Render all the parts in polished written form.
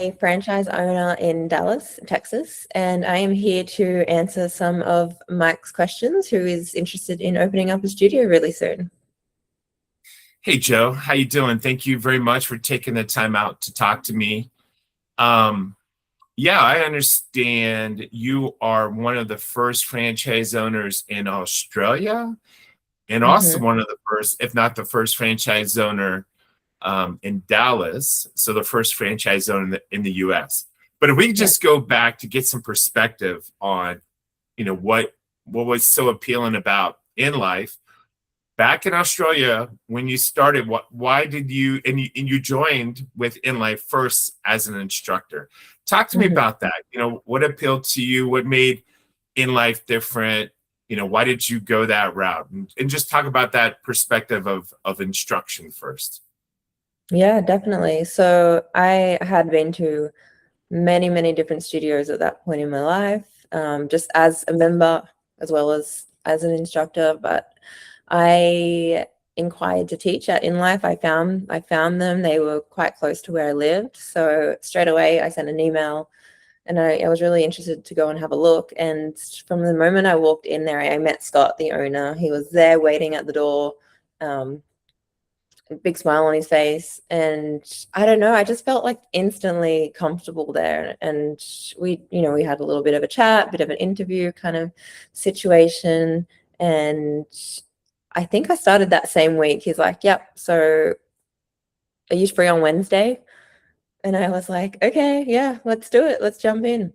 a franchise owner in Dallas, Texas, and I am here to answer some of Mike's questions, who is interested in opening up a studio really soon. Hey Joe, how you doing? Thank you very much for taking the time out to talk to me. Um, yeah, I understand you are one of the first franchise owners in Australia, and also Hmm. one of the first, if not the first franchise owner in Dallas. So the first franchise owner in the US. But if we could Yeah. just go back to get some perspective on, what was so appealing about inLIFE back in Australia when you started. Why did you joined with inLIFE first as an instructor? Talk to me Hmm. about that. What appealed to you? What made inLIFE different? Why did you go that route? And just talk about that perspective of instruction first. Yeah, definitely. So I had been to many, many different studios at that point in my life, just as a member as well as an instructor. But I inquired to teach at inLIFE. I found them. They were quite close to where I lived. So straight away I sent an email and I was really interested to go and have a look. And from the moment I walked in there, I met Scott, the owner. He was there waiting at the door. Um, big smile on his face, and I don't know, I just felt like instantly comfortable there. And we had a little bit of a chat, bit of an interview kind of situation. And I think I started that same week. He's like, yep, so are you free on Wednesday? And I was like, okay, yeah, let's do it, let's jump in.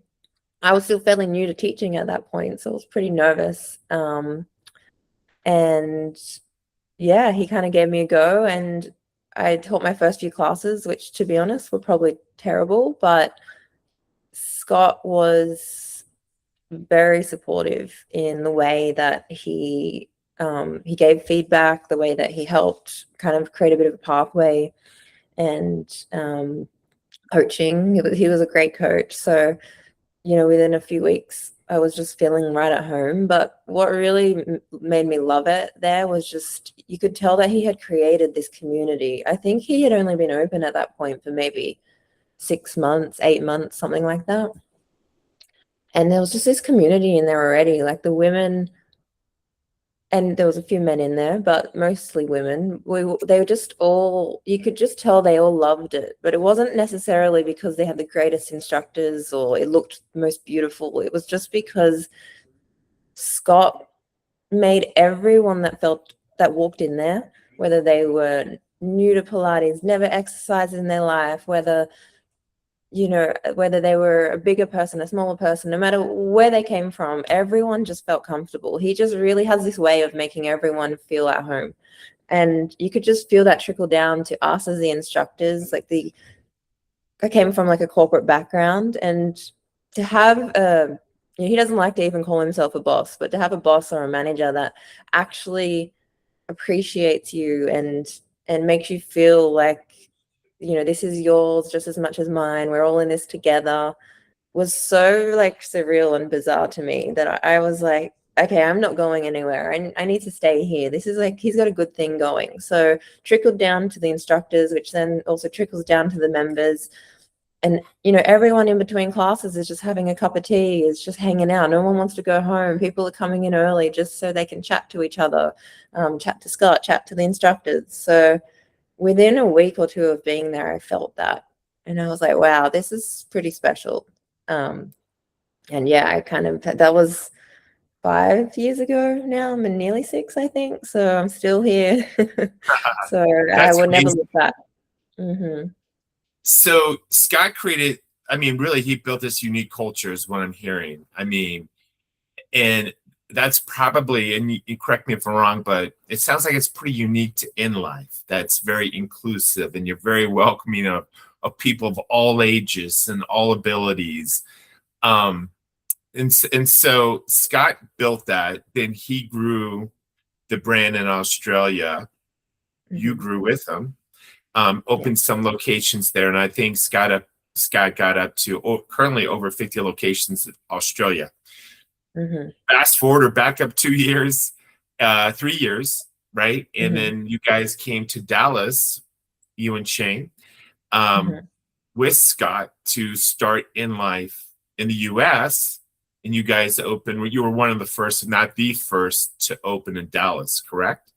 I was still fairly new to teaching at that point, so I was pretty nervous. And yeah, he kind of gave me a go, and I taught my first few classes, which to be honest were probably terrible, but Scott was very supportive in the way that he gave feedback, the way that he helped kind of create a bit of a pathway, and coaching. He was a great coach. So within a few weeks, I was just feeling right at home. But what really made me love it there was just you could tell that he had created this community. I think he had only been open at that point for maybe 6 months, 8 months, something like that. And there was just this community in there already. Like the women, and there was a few men in there, but mostly women. They were just all, you could just tell they all loved it. But it wasn't necessarily because they had the greatest instructors or it looked most beautiful. It was just because Scott made everyone that walked in there, whether they were new to Pilates, never exercised in their life, whether they were a bigger person, a smaller person, no matter where they came from, everyone just felt comfortable. He just really has this way of making everyone feel at home. And you could just feel that trickle down to us as the instructors. I came from like a corporate background, and to have he doesn't like to even call himself a boss, but to have a boss or a manager that actually appreciates you and makes you feel like this is yours just as much as mine, we're all in this together, was so like surreal and bizarre to me that I was like, okay, I'm not going anywhere. I need to stay here. This is like, he's got a good thing going. So trickled down to the instructors, which then also trickles down to the members. And everyone in between classes is just having a cup of tea, is just hanging out. No one wants to go home. People are coming in early just so they can chat to each other, chat to Scott, chat to the instructors. So within a week or two of being there, I felt that. And I was like, wow, this is pretty special. Um, and yeah, that was 5 years ago now. I'm nearly 6, I think. So I'm still here. So I That's would never amazing. look back. Hmm. So Scott created, really, he built this unique culture, is what I'm hearing. And that's probably, and you correct me if I'm wrong, but it sounds like it's pretty unique to inLIFE. That's very inclusive, and you're very welcoming of people of all ages and all abilities. Um, and so Scott built that. Then he grew the brand in Australia. You Hmm. grew with him. Yeah. Opened some locations there, and I think Scott got up to currently over 50 locations in Australia. Hmm. Fast forward or back up 2 years, 3 years, right? And Hmm. then you guys came to Dallas, you and Shane. Um, Hmm. with Scott to start inLIFE in the US, and you guys opened, you were one of the first, if not the first, to open in Dallas, correct?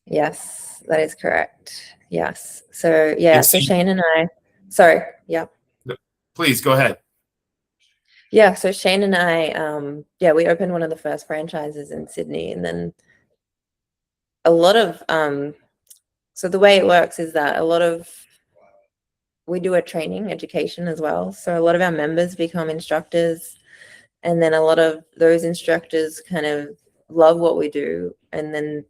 Yes, that is correct. Yes. So yeah, And so so Shane and I, sorry, yeah. please go ahead. Yeah, so Shane and I, yeah, we opened one of the first franchises in Sydney, and then a lot of, so the way it works is that we do a training education as well. So a lot of our members become instructors, and then a lot of those instructors kind of love what we do. And then,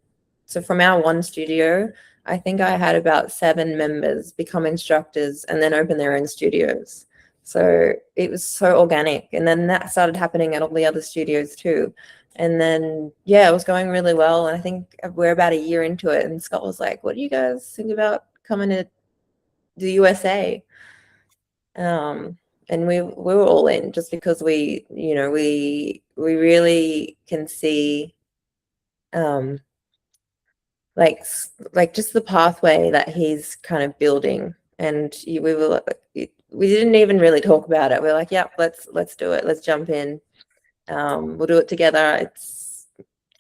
so from our one studio, I think I had about 7 members become instructors and then open their own studios. So it was so organic. And then that started happening at all the other studios too. And then, yeah, it was going really well. And I think we're about a year into it. And Scott was like, what do you guys think about coming to the USA? And we were all in, just because we, you know, we really can see like just the pathway that he's kind of building. And we didn't even really talk about it. We're like, yeah, let's do it. Let's jump in. We'll do it together. It's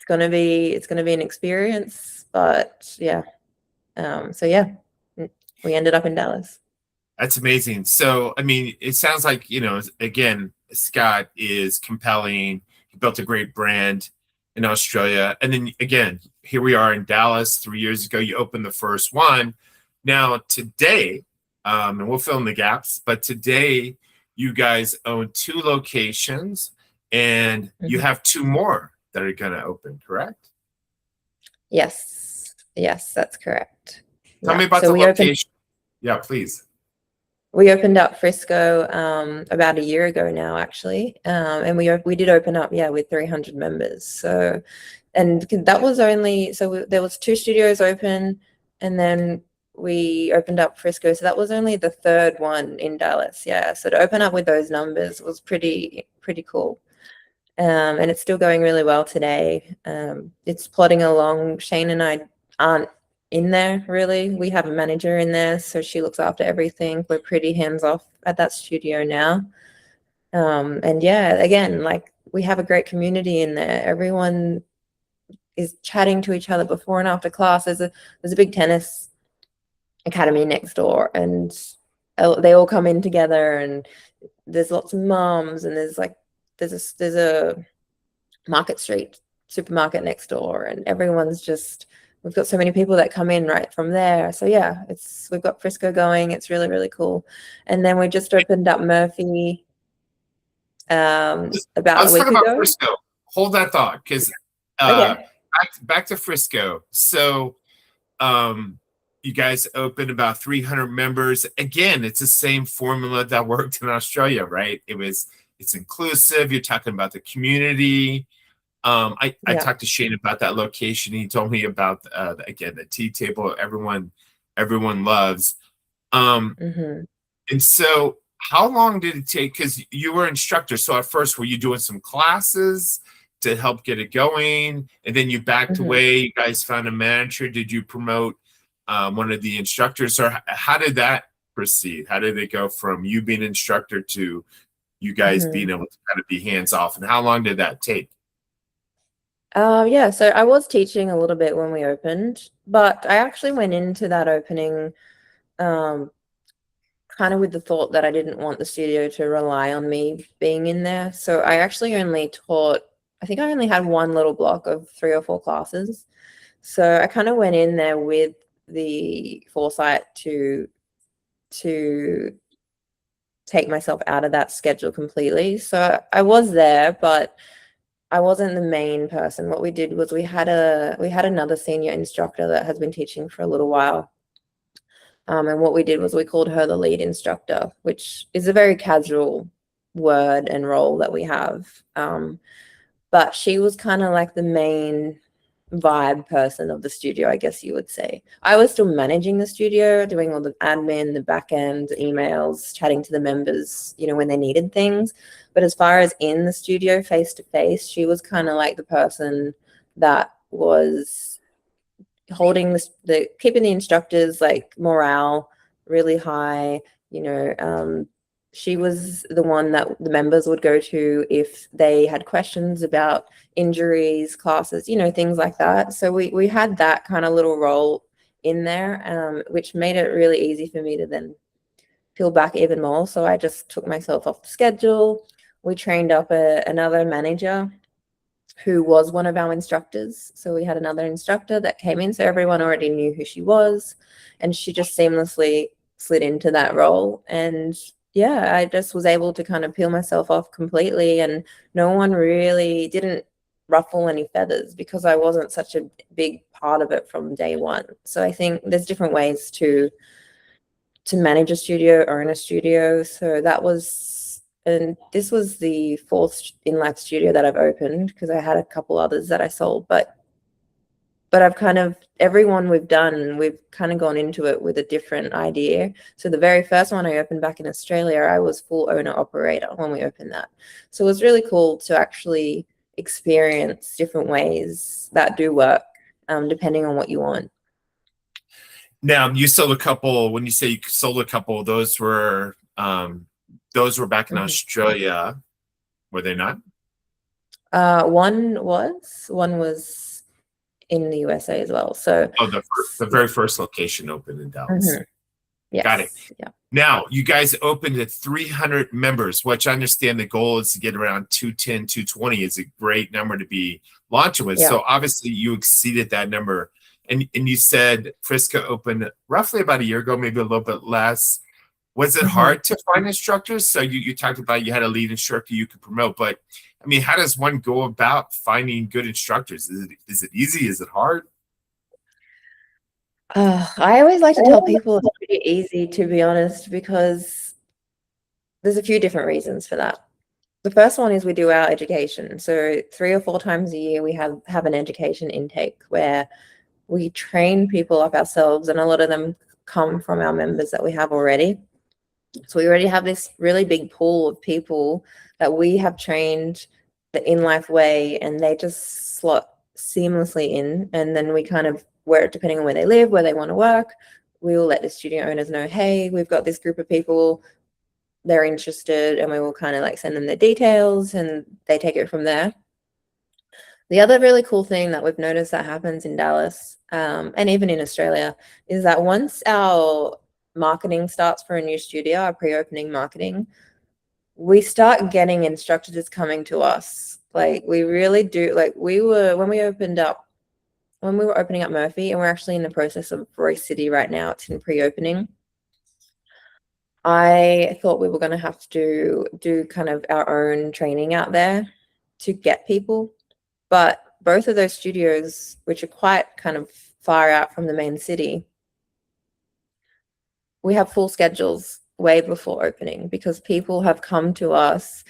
gonna be an experience, but yeah. So yeah, we ended up in Dallas. That's amazing. So, I mean, it sounds like, again, Scott is compelling. He built a great brand in Australia. And then again, here we are in Dallas 3 years ago. You opened the first one. Now, today, and we'll fill in the gaps, but today you guys own 2 locations and you have 2 more that are going to open, correct? Yes, that's correct. Tell me about the location. Yeah, please. We opened up Frisco about a year ago now, actually, and we did open up, yeah, with 300 members. So, and that was only, so there was 2 studios open, and then we opened up Frisco. So that was only the 3rd one in Dallas. Yeah. So to open up with those numbers was pretty cool. And it's still going really well today. It's plodding along. Shane and I aren't in there really. We have a manager in there, so she looks after everything. We're pretty hands off at that studio now. And yeah, again, like, we have a great community in there. Everyone is chatting to each other before and after class. There's a big tennis academy next door, and they all come in together, and there's lots of moms, and there's a Market Street supermarket next door, and we've got so many people that come in right from there. So yeah, we've got Frisco going. It's really cool. And then we just opened up Murphy about Let's a week talk about ago. Frisco. Hold that thought, because Okay. back to Frisco. So you guys opened about 300 members. Again, it's the same formula that worked in Australia, right? It's inclusive. You're talking about the community. I talked to Shane about that location. He told me about again, the tea table everyone loves. And so how long did it take? Because you were an instructor. So at first, were you doing some classes to help get it going? And then you backed away. You guys found a manager. Did you promote one of the instructors? Or how did that proceed? How did it go from you being an instructor to you guys being able to kind of be hands off? And how long did that take? Yeah, so I was teaching a little bit when we opened, but I actually went into that opening kind of with the thought that I didn't want the studio to rely on me being in there. So I actually only taught, I think I only had one little block of 3 or 4 classes. So I kind of went in there with the foresight to take myself out of that schedule completely. So I was there, but I wasn't the main person. What we did was we had another senior instructor that has been teaching for a little while. And what we did was we called her the lead instructor, which is a very casual word and role that we have. But she was kind of like the main vibe person of the studio, I guess you would say. I was still managing the studio, doing all the admin, the back end, emails, chatting to the members, when they needed things. But as far as in the studio, face to face, she was kind of like the person that was holding keeping the instructors like morale really high, She was the one that the members would go to if they had questions about injuries, classes, things like that. So we had that kind of little role in there, which made it really easy for me to then peel back even more. So I just took myself off the schedule. We trained up another manager who was one of our instructors. So we had another instructor that came in, so everyone already knew who she was, and she just seamlessly slid into that role. And yeah, I just was able to kind of peel myself off completely, and no one really didn't ruffle any feathers because I wasn't such a big part of it from day one. So I think there's different ways to manage a studio, own a studio. So that was, and this was the fourth inLIFE studio that I've opened, because I had a couple others that I sold, but I've kind of, everyone we've done, we've kind of gone into it with a different idea. So the very first one I opened back in Australia, I was full owner operator when we opened that. So it was really cool to actually experience different ways that do work, depending on what you want. Now, you sold a couple. When you say you sold a couple, those were back in Australia, were they not? One was in the USA as well. So the very first location opened in Dallas. Yes. Got it. Yeah. Now, you guys opened at 300 members, which I understand the goal is to get around 210, 220 is a great number to be launching with. Yeah. So obviously you exceeded that number. And you said Frisco opened roughly about a year ago, maybe a little bit less. Was it hard to find instructors? So you talked about you had a lead instructor you could promote, but I mean, how does one go about finding good instructors? Is it easy? Is it hard? I always like to tell people it's pretty easy, to be honest, because there's a few different reasons for that. The first one is we do our education. So 3 or 4 times a year, we have an education intake where we train people up ourselves, and a lot of them come from our members that we have already. So we already have this really big pool of people that we have trained the inLIFE way, and they just slot seamlessly in. And then we kind of, depending on where they live, where they want to work, we will let the studio owners know, hey, we've got this group of people, they're interested, and we will kind of like send them the details, and they take it from there. The other really cool thing that we've noticed that happens in Dallas, and even in Australia, is that once our marketing starts for a new studio, our pre-opening marketing, we start getting instructors coming to us. Like we really do. Like when we were opening up Murphy, and we're actually in the process of Royce City right now, it's in pre-opening. I thought we were going to have to do kind of our own training out there to get people. But both of those studios, which are quite kind of far out from the main city, we have full schedules way before opening, because people have come to us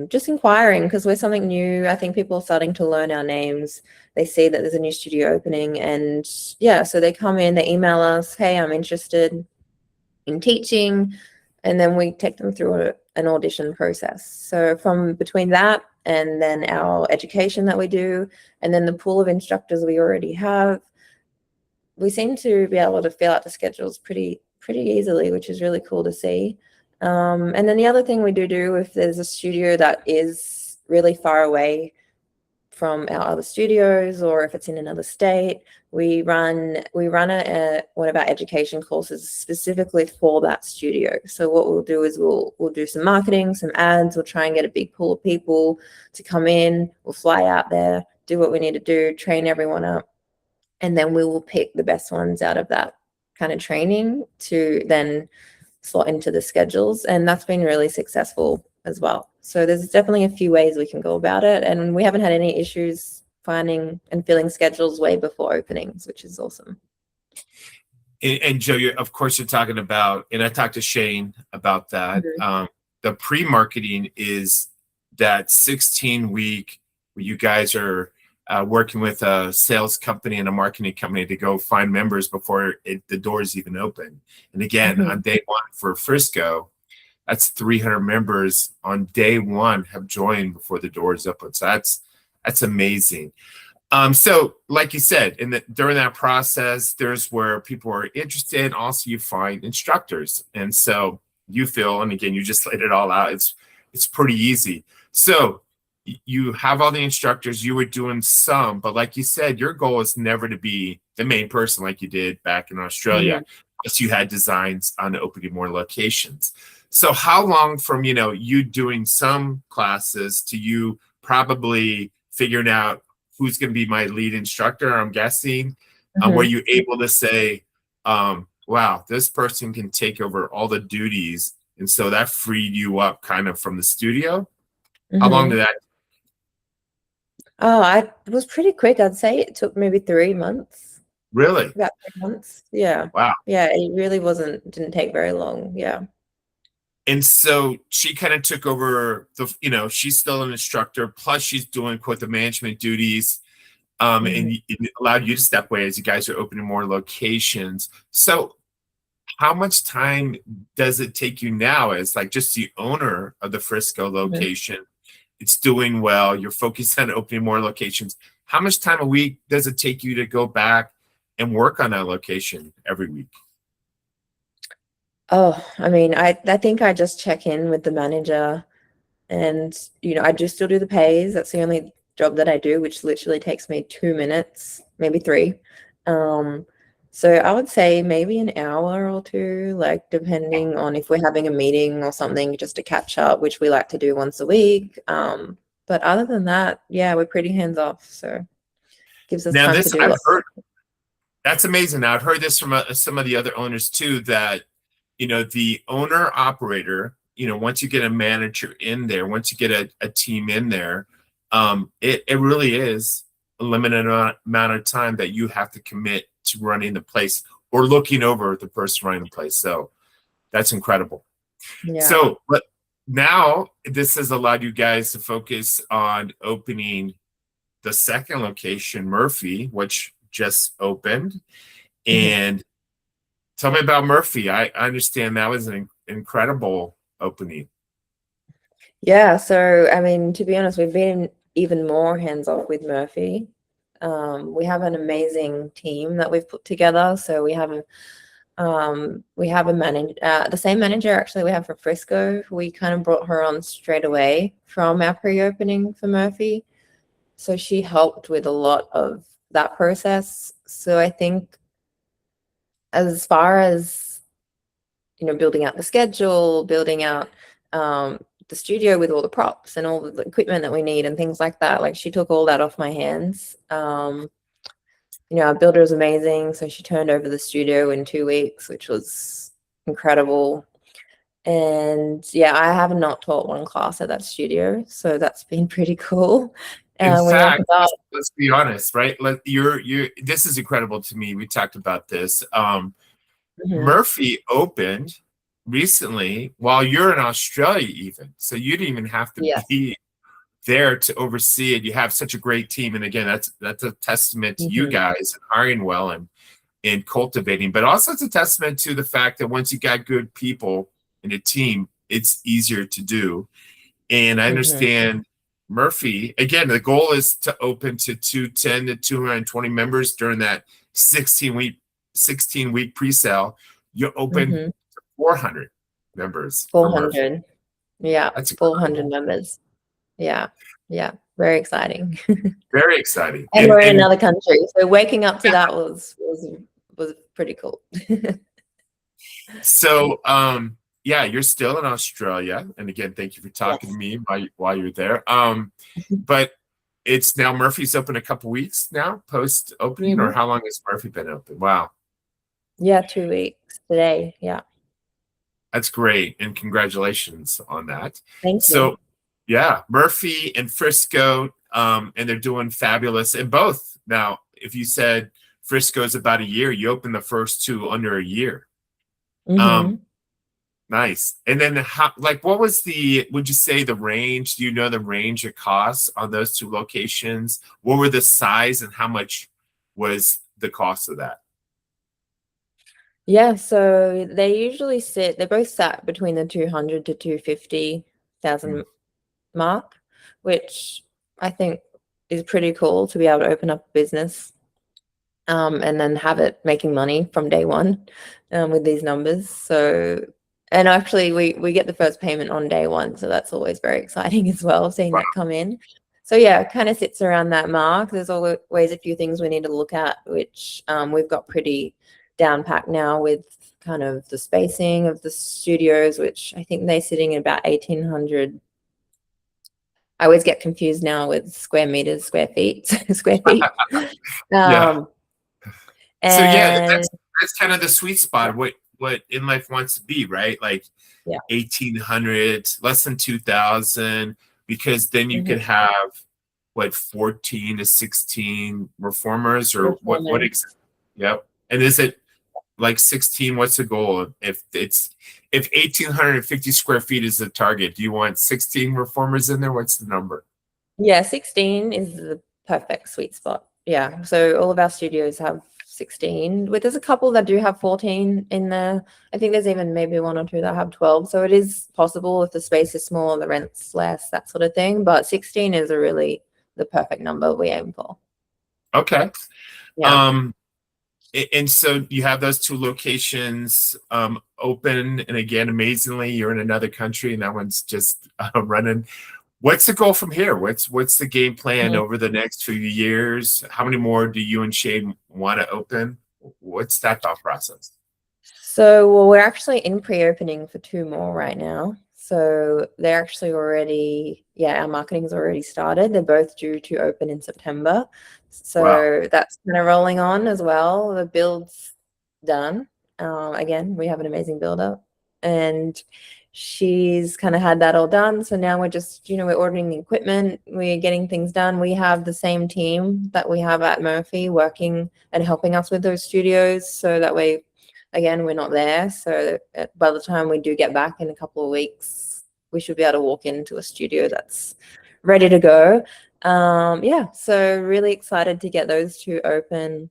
just inquiring because we're something new. I think people are starting to learn our names. They see that there's a new studio opening, and yeah, so they come in, they email us, hey, I'm interested in teaching, and then we take them through an audition process. So from between that and then our education that we do, and then the pool of instructors we already have, we seem to be able to fill out the schedules pretty easily, which is really cool to see. And then the other thing we do, if there's a studio that is really far away from our other studios, or if it's in another state, we run one of our education courses specifically for that studio. So what we'll do is we'll do some marketing, some ads, we'll try and get a big pool of people to come in, we'll fly out there, do what we need to do, train everyone up, and then we will pick the best ones out of that kind of training to then slot into the schedules. And that's been really successful as well. So there's definitely a few ways we can go about it, and we haven't had any issues finding and filling schedules way before openings, which is awesome. And Joe, of course, you're talking about, and I talked to Shane about that. The pre-marketing is that 16-week where you guys are working with a sales company and a marketing company to go find members before the doors even open. And again, on day one for Frisco, that's 300 members on day one have joined before the doors open. So that's amazing. So like you said, during that process, there's where people are interested. Also, you find instructors, and so you feel, and again, you just laid it all out. It's pretty easy. So you have all the instructors. You were doing some, but like you said, your goal is never to be the main person like you did back in Australia. Plus, you had designs on opening more locations. So how long from you doing some classes to you probably figuring out who's going to be my lead instructor, I'm guessing, were you able to say, wow, this person can take over all the duties, and so that freed you up kind of from the studio? How long did that? Oh, it was pretty quick. I'd say it took maybe 3 months. Really? About 3 months. Yeah. Wow. Yeah, it really didn't take very long. Yeah. And so she kind of took over she's still an instructor, plus she's doing quote the management duties. And it allowed you to step away as you guys are opening more locations. So how much time does it take you now as like just the owner of the Frisco location? It's doing well. You're focused on opening more locations. How much time a week does it take you to go back and work on that location every week? Oh, I mean, I think I just check in with the manager, and I do still do the pays. That's the only job that I do, which literally takes me 2 minutes, maybe 3. So I would say maybe an hour or 2, like depending on if we're having a meeting or something, just to catch up, which we like to do once a week. But other than that, yeah, we're pretty hands off. So gives us time to do I've lots. heard, that's amazing. Now I've heard this from some of the other owners too, that the owner operator, once you get a manager in there, once you get a team in there, it really is a limited amount of time that you have to commit to running the place or looking over the person running the place. So that's incredible. Yeah. So, but now this has allowed you guys to focus on opening the second location, Murphy, which just opened. And tell me about Murphy. I understand that was an incredible opening. Yeah, so I mean, to be honest, we've been even more hands-off with Murphy. We have an amazing team that we've put together. So we have a manager, the same manager actually we have for Frisco. We kind of brought her on straight away from our pre-opening for Murphy. So she helped with a lot of that process. So I think as far as building out the schedule, building out the studio with all the props and all the equipment that we need and things like that, like she took all that off my hands. Our builder is amazing, so she turned over the studio in 2 weeks, which was incredible. And yeah, I have not taught one class at that studio, so that's been pretty cool. In fact, let's be honest, right? This is incredible to me. We talked about this. Murphy opened recently while you're in Australia, even. So you didn't even have to be there to oversee it. You have such a great team, and again, that's a testament to you guys hiring well and cultivating. But also, it's a testament to the fact that once you got good people in a team, it's easier to do. And I understand Murphy. Again, the goal is to open to 210 to 220 members during that 16-week pre-sale. You open to 400 members. 400. Yeah, that's 400 members. Yeah. Very exciting. Very exciting. And we're in another country, so waking up to that was pretty cool. So, you're still in Australia, and again, thank you for talking to me while you're there. But it's now Murphy's open a couple weeks now post opening, or how long has Murphy been open? Wow. Yeah, 2 weeks today. Yeah. That's great, and congratulations on that. Thank you. So, yeah, Murphy and Frisco, and they're doing fabulous in both. Now, if you said Frisco's about a year, you opened the first 2 under a year. Nice. And then what was would you say the range? Do you know the range of costs on those 2 locations? What were the size and how much was the cost of that? Yeah, so they both sat between the 200 to 250,000 mark, which I think is pretty cool to be able to open up a business, and then have it making money from day one, with these numbers. So, and actually we get the first payment on day one, so that's always very exciting as well, seeing that come in. So yeah, it kind of sits around that mark. There's always a few things we need to look at, which we've got pretty down packed now, with kind of the spacing of the studios, which I think they're sitting at about 1,800. I always get confused now with square meters, square feet, square feet. Yeah. So yeah, And that's kind of the sweet spot. What inLIFE wants to be, right? Like yeah. 1,800, less than 2,000, because then you could have what 14 to 16 reformers, or what? Yep. And is it like 16? What's the goal? If 1,850 square feet is the target, do you want 16 reformers in there? What's the number? Yeah, 16 is the perfect sweet spot. Yeah. So all of our studios have 16. But there's a couple that do have 14 in there. I think there's even maybe one or two that have 12. So it is possible if the space is small, the rent's less, that sort of thing. But 16 is really the perfect number we aim for. Okay. Yeah. And so you have those two locations open, and again, amazingly, you're in another country, and that one's just running. What's the goal from here? What's the game plan over the next few years? How many more do you and Shane want to open? What's that thought process? So, well, we're actually in pre-opening for 2 more right now. So they're actually already, our marketing's already started. They're both due to open in September. So that's kind of rolling on as well. The build's done. Again, we have an amazing builder, and she's kind of had that all done. So now we're just, we're ordering the equipment, we're getting things done. We have the same team that we have at Murphy working and helping us with those studios. So that way, again, we're not there. So by the time we do get back in a couple of weeks, we should be able to walk into a studio that's ready to go. So really excited to get those 2 open.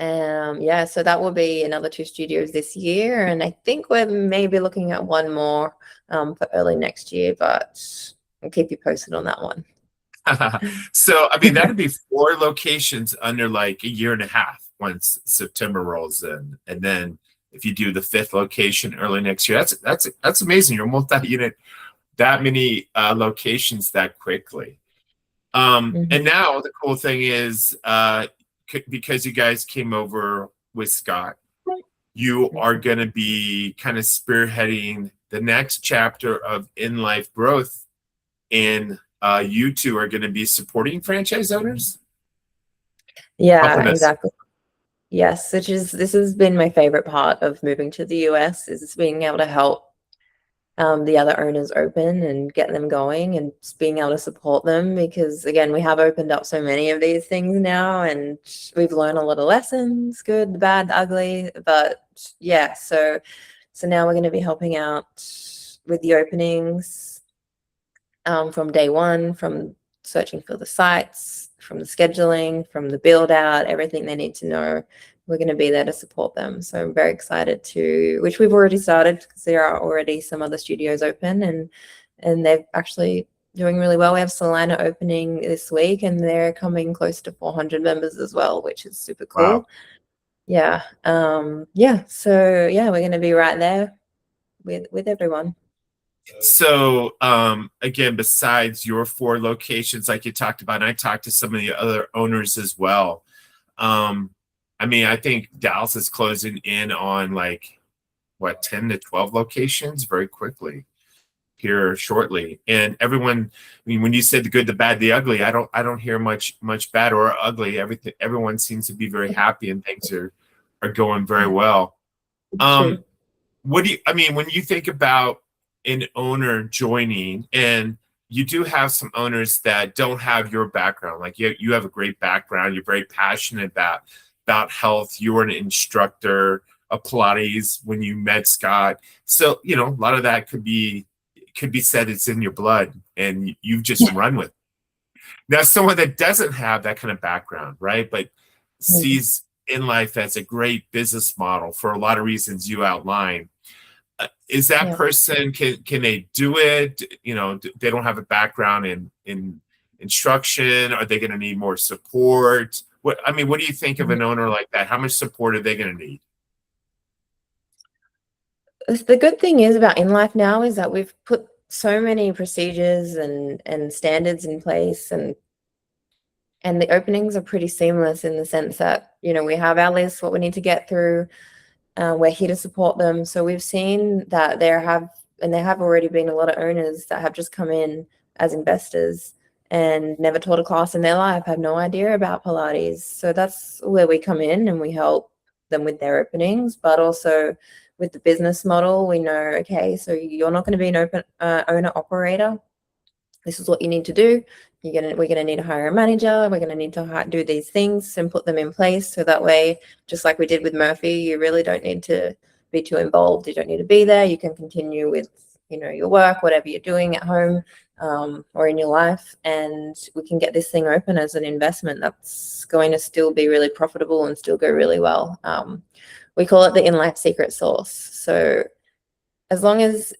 So that will be another 2 studios this year, and I think we're maybe looking at 1 more for early next year, but I'll keep you posted on that one. So I mean, that'd be 4 locations under like a year and a half once September rolls in, and then if you do the 5th location early next year, that's amazing. You're multi-unit, that many locations that quickly. And now the cool thing is, because you guys came over with Scott, you are going to be kind of spearheading the next chapter of inLIFE growth, and you 2 are going to be supporting franchise owners. Yeah, exactly. Yes, this has been my favorite part of moving to the US, is being able to help the other owners open and get them going, and just being able to support them, because again, we have opened up so many of these things now, and we've learned a lot of lessons, good, bad, ugly. But yeah, so now we're going to be helping out with the openings from day one, from searching for the sites, from the scheduling, from the build out, everything they need to know. We're going to be there to support them. So I'm very excited which we've already started, because there are already some other studios open, and they're actually doing really well. We have Salina opening this week, and they're coming close to 400 members as well, which is super cool. Wow. Yeah. So yeah, we're going to be right there with everyone. So again, besides your 4 locations, like you talked about, and I talked to some of the other owners as well. I mean, I think Dallas is closing in on like 10 to 12 locations very quickly here shortly. And everyone, I mean, when you said the good, the bad, the ugly, I don't hear much bad or ugly. Everyone seems to be very happy, and things are going very well. What do you, I mean, when you think about an owner joining, and you do have some owners that don't have your background, like you have a great background, you're very passionate about health, you were an instructor of Pilates when you met Scott, so a lot of that could be said it's in your blood, and you've just run with it. Now someone that doesn't have that kind of background, right, but sees inLIFE as a great business model for a lot of reasons you outlined, is that person, can they do it? They don't have a background in instruction? Are they going to need more support? What do you think of Mhm. an owner like that? How much support are they going to need? The good thing is about inLIFE now is that we've put so many procedures and standards in place, and the openings are pretty seamless in the sense that, we have our list, what we need to get through. We're here to support them. So we've seen that there have already been a lot of owners that have just come in as investors and never taught a class in their life, have no idea about Pilates. So that's where we come in and we help them with their openings, but also with the business model, we know, okay, so you're not going to be an owner operator. This is what you need to do. We're gonna need to hire a manager. We're gonna need to do these things and put them in place. So that way, just like we did with Murphy, you really don't need to be too involved. You don't need to be there. You can continue with, your work, whatever you're doing at home, or in your life, and we can get this thing open as an investment that's going to still be really profitable and still go really well. We call it the inLIFE secret sauce. So as long as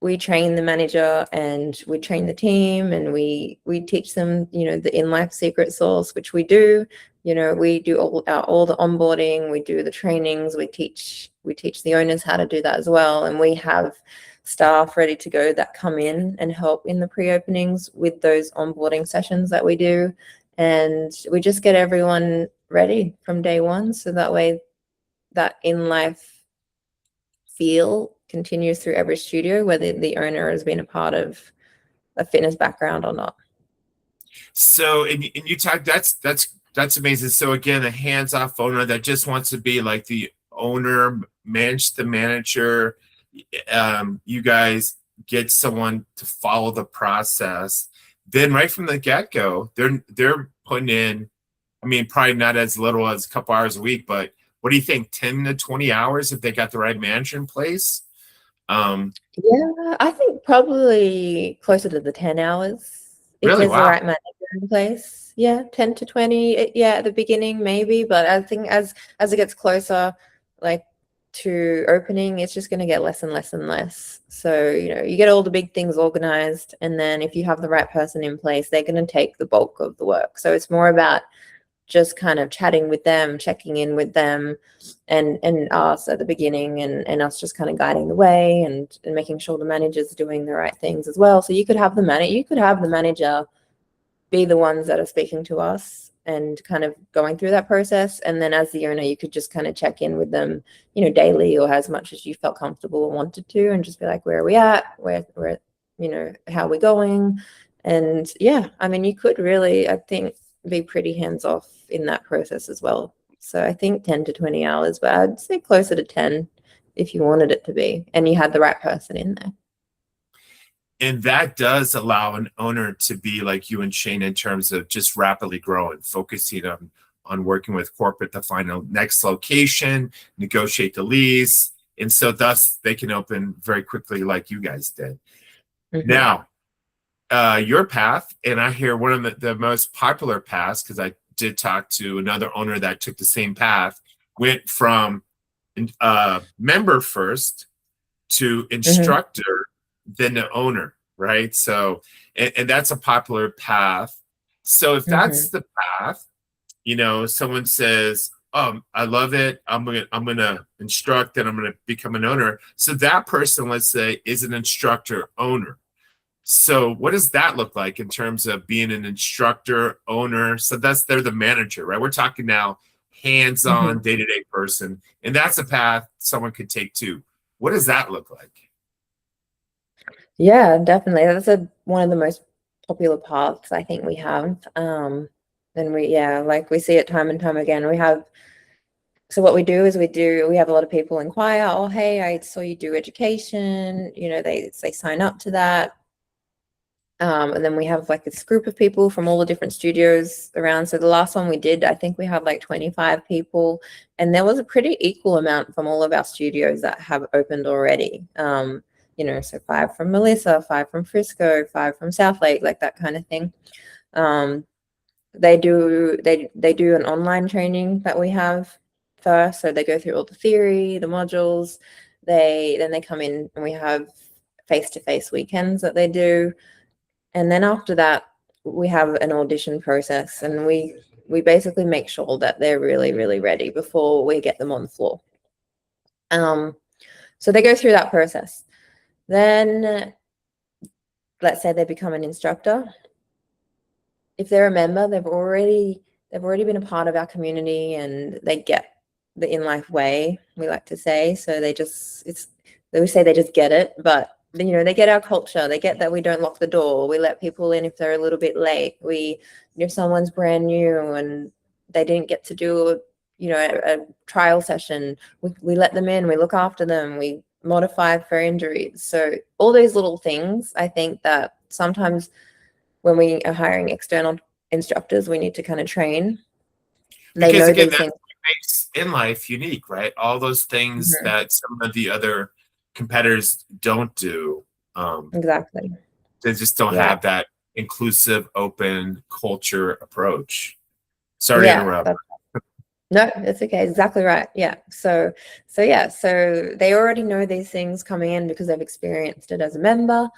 we train the manager and we train the team and we teach them, the inLIFE secret sauce, which we do. We do all the onboarding, we do the trainings, we teach the owners how to do that as well. And we have staff ready to go that come in and help in the pre-openings with those onboarding sessions that we do. And we just get everyone ready from day one. So that way that inLIFE feel continues through every studio, whether the owner has been a part of a fitness background or not. So, and you talk, that's amazing. So again, a hands-off owner that just wants to be like the owner, manage the manager. You guys get someone to follow the process. Then right from the get-go, they're putting in, probably not as little as a couple hours a week, but what do you think, 10 to 20 hours if they got the right manager in place? Yeah, I think probably closer to the 10 hours if Really? there's the Wow. right manager in place. Yeah, 10 to 20. Yeah, at the beginning maybe, but I think as it gets closer, like to opening, it's just going to get less and less and less. So, you get all the big things organized, and then if you have the right person in place, they're going to take the bulk of the work. So it's more about just kind of chatting with them, checking in with them, and us at the beginning, and us just kind of guiding the way and making sure the manager's doing the right things as well. So you could have the manager be the ones that are speaking to us and kind of going through that process. And then as the owner, you could just kind of check in with them, daily or as much as you felt comfortable or wanted to, and just be like, where are we at? Where, how are we going? And yeah, you could really, I think, be pretty hands off in that process as well. So I think 10 to 20 hours, but I'd say closer to 10 if you wanted it to be, and you had the right person in there. And that does allow an owner to be like you and Shane in terms of just rapidly growing, focusing on working with corporate to find a next location, negotiate the lease. And so thus they can open very quickly like you guys did. Mm-hmm. Now, your path, and I hear one of the most popular paths, because I did talk to another owner that took the same path, went from member first to instructor, mm-hmm. then the owner, right? So, and that's a popular path. So if that's mm-hmm. the path, someone says, "Oh, I love it. I'm gonna instruct and I'm gonna become an owner." So that person, let's say, is an instructor owner. So what does that look like in terms of being an instructor owner? So they're the manager, right? We're talking now hands-on, mm-hmm. day-to-day person, and that's a path someone could take too. What does that look like? Yeah, definitely. That's one of the most popular paths I think we have. And we see it time and time again. So what we do is we have a lot of people inquire, "Oh, hey, I saw you do education." They sign up to that. And then we have like this group of people from all the different studios around. So the last one we did, I think we had like 25 people, and there was a pretty equal amount from all of our studios that have opened already. So 5 from Melissa, 5 from Frisco, 5 from Southlake, like that kind of thing. They do an online training that we have first. So they go through all the theory, the modules. Then they come in and we have face-to-face weekends that they do. And then after that, we have an audition process, and we basically make sure that they're really, really ready before we get them on the floor. So they go through that process. Then let's say they become an instructor. If they're a member, they've already been a part of our community, and they get the inLIFE way, we like to say. So they just get it, but you know, they get our culture. They get that we don't lock the door. We let people in if they're a little bit late. If someone's brand new and they didn't get to do a trial session, we let them in. We look after them. We modify for injuries. So all those little things, I think that sometimes when we are hiring external instructors, we need to kind of train. They because know again, these that things. makes inLIFE unique, right? All those things Mhm. that some of the other competitors don't do. Exactly. They just don't Yeah. have that inclusive, open culture approach. Sorry to Yeah. interrupt. No, it's okay. Exactly right. Yeah. So they already know these things coming in because they've experienced it as a member.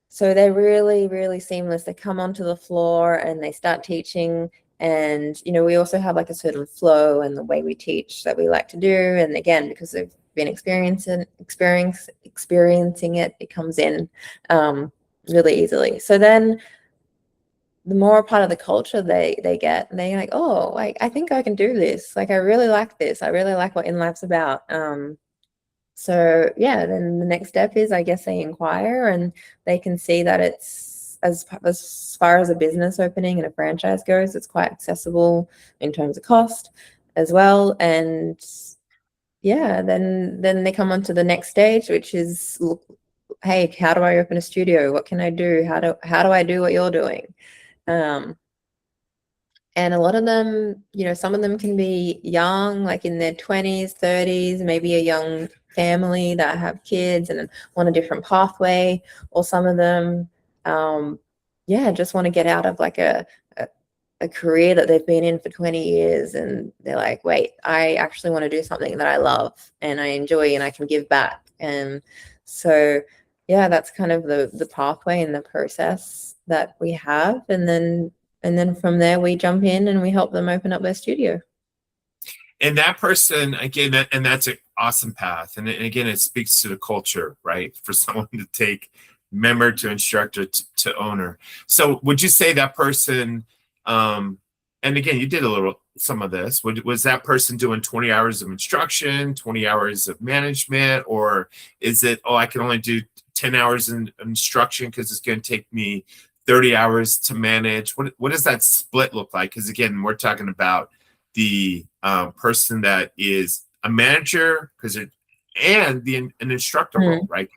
So they're really, really seamless. They come onto the floor and they start teaching. And, you know, we also have like a certain flow and the way we teach that we like to do. And again, because they've been experiencing it, it comes in really easily. So then the more part of the culture they get, and they're like, oh, like, I think I can do this. Like, I really like this. I really like what inLife's about. So yeah, then the next step is, I guess, they inquire and they can see that it's as far as a business opening and a franchise goes, it's quite accessible in terms of cost as well. And yeah, then they come on to the next stage, which is, look, hey, how do I open a studio? What can I do? How do I do what you're doing? And a lot of them, you know, some of them can be young, like in their 20s, 30s, maybe a young family that have kids and want a different pathway, or some of them, yeah, just want to get out of like a career that they've been in for 20 years, and they're like, wait, I actually want to do something that I love and I enjoy and I can give back. And so yeah, that's kind of the pathway and the process that we have. And then from there we jump in and we help them open up their studio. And that person, again, and that's an awesome path. And again, it speaks to the culture, right? For someone to take member to instructor to owner. So would you say that person, and again, you did some of this, was that person doing 20 hours of instruction, 20 hours of management, or is it, oh, I can only do 10 hours in instruction because it's going to take me 30 hours to manage? What does that split look like? Because again, we're talking about the person that is a manager and an instructor role, right?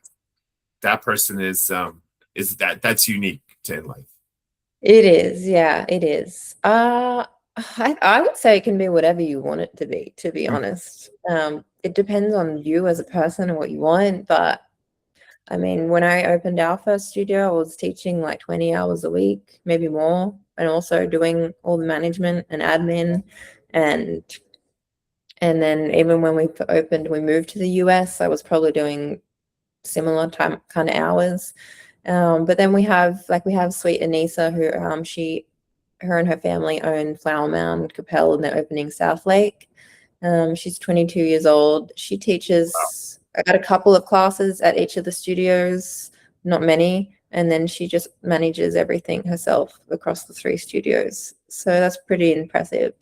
That person is that's unique to inLIFE. It is, yeah, it is. I would say it can be whatever you want it to be honest. It depends on you as a person and what you want, but I mean, when I opened our first studio, I was teaching like 20 hours a week, maybe more, and also doing all the management and admin. And then even when we opened, we moved to the US, I was probably doing similar time kind of hours. But then we have sweet Anissa, who her and her family own Flower Mound Capel, and they're opening South Lake. She's 22 years old. She teaches at a couple of classes at each of the studios, not many, and then she just manages everything herself across the 3 studios. So that's pretty impressive.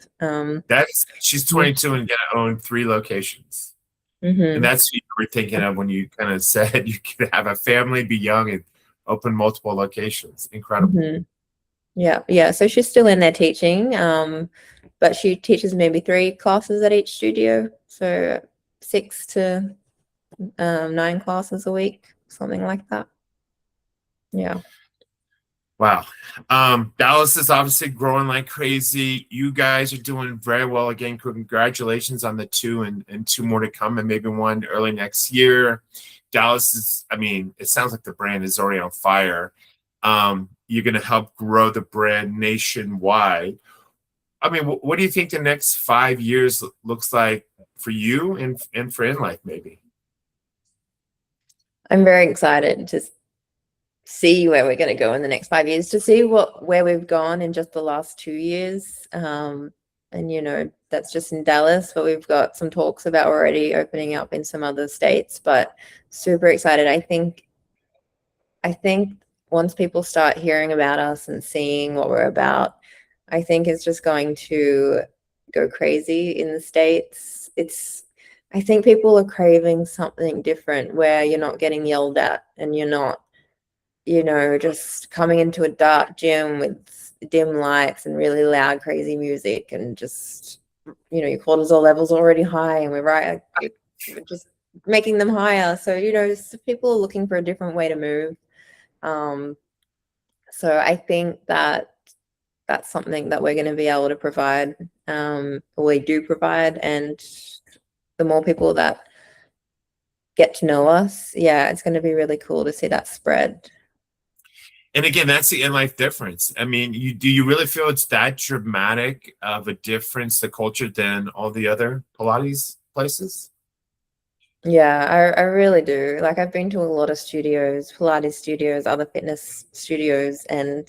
She's 22 and gonna own 3 locations. And that's what you were thinking of when you kind of said you could have a family, be young, and open multiple locations. Incredible. Yeah. So she's still in there teaching, but she teaches maybe 3 classes at each studio, so 6 to 9 classes a week, something like that. Yeah. Wow. Dallas is obviously growing like crazy. You guys are doing very well. Again, congratulations on the 2 and 2 more to come, and maybe 1 early next year. Dallas is, I mean, it sounds like the brand is already on fire. You're going to help grow the brand nationwide. I mean, what do you think the next 5 years looks like for you and for inLIFE maybe? I'm very excited. Just see where we're going to go in the next 5 years, to see where we've gone in just the last 2 years. And you know, that's just in Dallas, but we've got some talks about already opening up in some other states. But super excited. I think once people start hearing about us and seeing what we're about, I think it's just going to go crazy in the States. I think people are craving something different where you're not getting yelled at and you're not, you know, just coming into a dark gym with dim lights and really loud, crazy music, and just, you know, your cortisol levels are already high and we're just making them higher. So, you know, people are looking for a different way to move. So I think that that's something that we're going to be able to provide. We do provide, and the more people that get to know us, yeah, it's going to be really cool to see that spread. And again, that's the inLIFE difference. I mean, do you really feel it's that dramatic of a difference, the culture, than all the other Pilates places? Yeah, I really do. Like, I've been to a lot of studios, Pilates studios, other fitness studios, and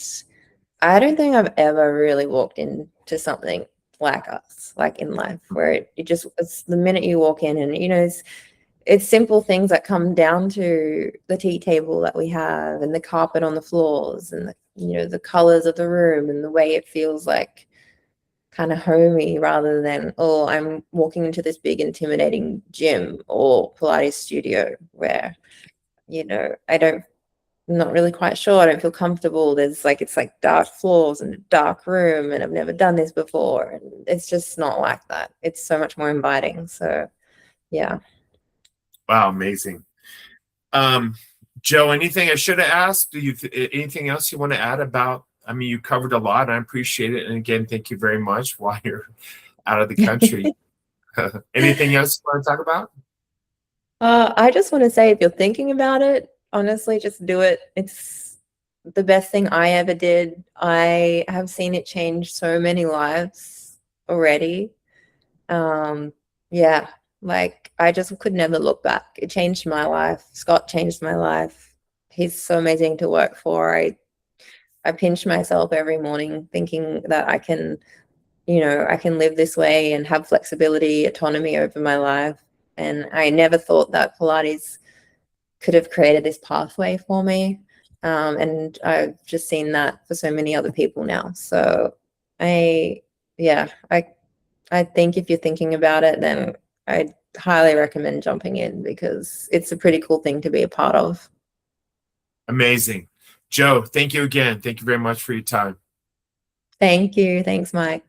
I don't think I've ever really walked into something like us, like inLIFE, where it's the minute you walk in, and you know, it's simple things that come down to the tea table that we have and the carpet on the floors and you know, the colors of the room and the way it feels like kind of homey, rather than, oh, I'm walking into this big intimidating gym or Pilates studio where, you know, I'm not really quite sure. I don't feel comfortable. It's like dark floors and a dark room, and I've never done this before. And it's just not like that. It's so much more inviting. So yeah. Wow, amazing. Joe, anything I should have asked? Anything else you want to add about? I mean, you covered a lot. I appreciate it. And again, thank you very much while you're out of the country. Anything else you want to talk about? I just want to say, if you're thinking about it, honestly, just do it. It's the best thing I ever did. I have seen it change so many lives already. Yeah, like I just could never look back. It changed my life. Scott changed my life. He's so amazing to work for. I pinch myself every morning thinking that I can, you know, I can live this way and have flexibility, autonomy over my life. And I never thought that Pilates could have created this pathway for me. And I've just seen that for so many other people now. So yeah, I think if you're thinking about it, then I highly recommend jumping in, because it's a pretty cool thing to be a part of. Amazing. Joe, thank you again. Thank you very much for your time. Thank you. Thanks, Mike.